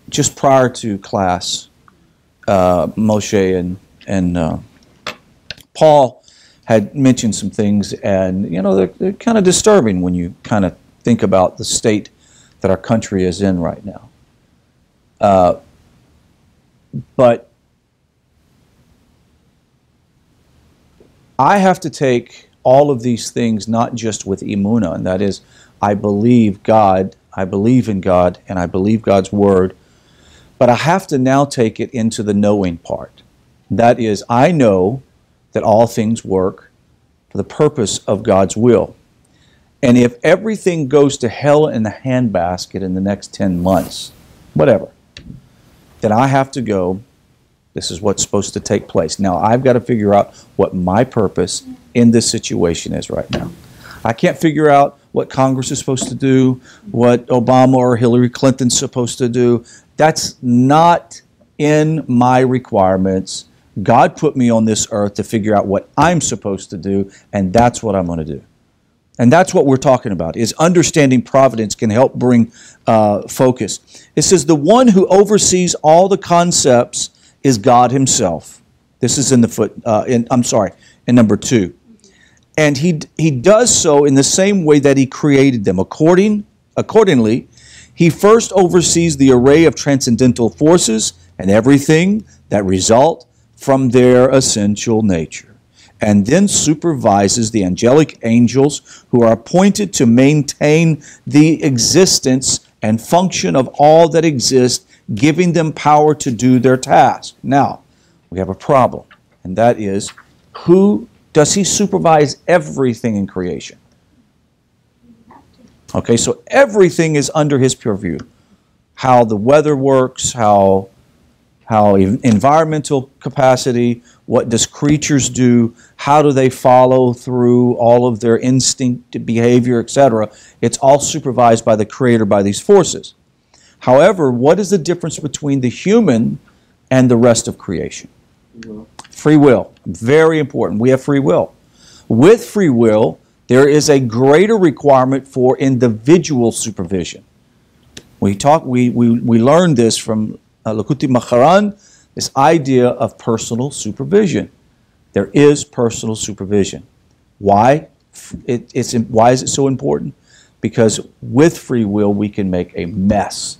just prior to class, Moshe and Paul had mentioned some things, and they're kind of disturbing when you kind of think about the state that our country is in right now. But I have to take all of these things not just with emunah, and that is, I believe God, I believe in God, and I believe God's Word, but I have to now take it into the knowing part. That is, I know that all things work for the purpose of God's will. And if everything goes to hell in the handbasket in the next 10 months, whatever, then I have to go, this is what's supposed to take place. Now, I've got to figure out what my purpose in this situation is right now. I can't figure out what Congress is supposed to do, what Obama or Hillary Clinton's supposed to do. That's not in my requirements. God put me on this earth to figure out what I'm supposed to do, and that's what I'm going to do. And that's what we're talking about, is understanding providence can help bring focus. It says, the one who oversees all the concepts is God himself. This is in the in number 2. And he does so in the same way that he created them. Accordingly, he first oversees the array of transcendental forces and everything that result from their essential nature, and then supervises the angelic angels who are appointed to maintain the existence and function of all that exists, giving them power to do their task. Now, we have a problem, and that is, who does he supervise everything in creation? Okay, so everything is under his purview. How the weather works, how environmental capacity, what does creatures do, how do they follow through all of their instinct behavior, etc. It's all supervised by the Creator, by these forces. However, what is the difference between the human and the rest of creation? Free will. Very important. We have free will. With free will, there is a greater requirement for individual supervision. We learned this from Lakuti Macharan, this idea of personal supervision. There is personal supervision. Why? Why is it so important? Because with free will, we can make a mess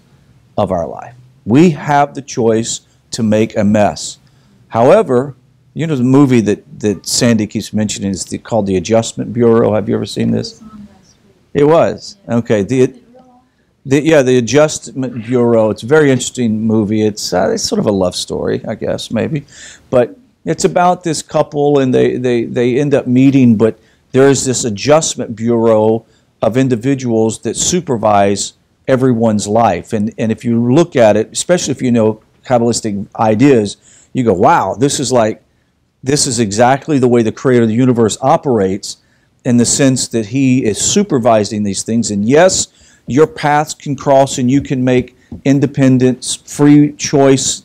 of our life. We have the choice to make a mess. However, the movie that Sandy keeps mentioning is called The Adjustment Bureau. Have you ever seen this? It was. Okay. The Adjustment Bureau. It's a very interesting movie. It's sort of a love story, I guess, maybe. But it's about this couple, and they end up meeting, but there's this Adjustment Bureau of individuals that supervise everyone's life. And if you look at it, especially if you know Kabbalistic ideas, you go, wow, this is exactly the way the Creator of the universe operates, in the sense that he is supervising these things. And yes, your paths can cross and you can make independent, free choice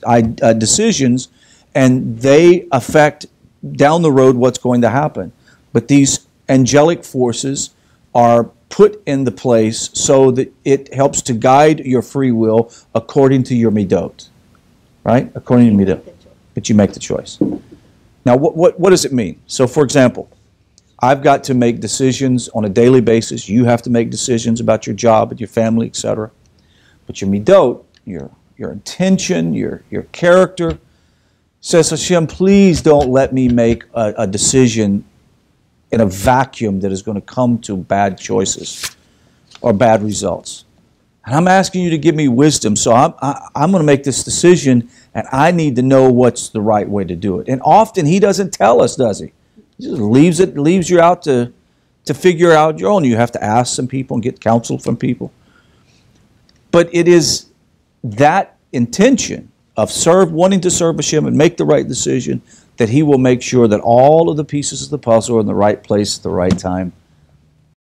decisions, and they affect down the road what's going to happen. But these angelic forces are put in the place so that it helps to guide your free will according to your midot. Right? According to midot. That you make the choice. Now, what does it mean? So, for example, I've got to make decisions on a daily basis. You have to make decisions about your job and your family, etc. But your midot, your intention, your character, says, HaShem, please don't let me make a decision in a vacuum that is going to come to bad choices or bad results. And I'm asking you to give me wisdom, so I'm going to make this decision, and I need to know what's the right way to do it. And often he doesn't tell us, does he? He just leaves you out to figure out your own. You have to ask some people and get counsel from people. But it is that intention of wanting to serve HaShem and make the right decision that he will make sure that all of the pieces of the puzzle are in the right place at the right time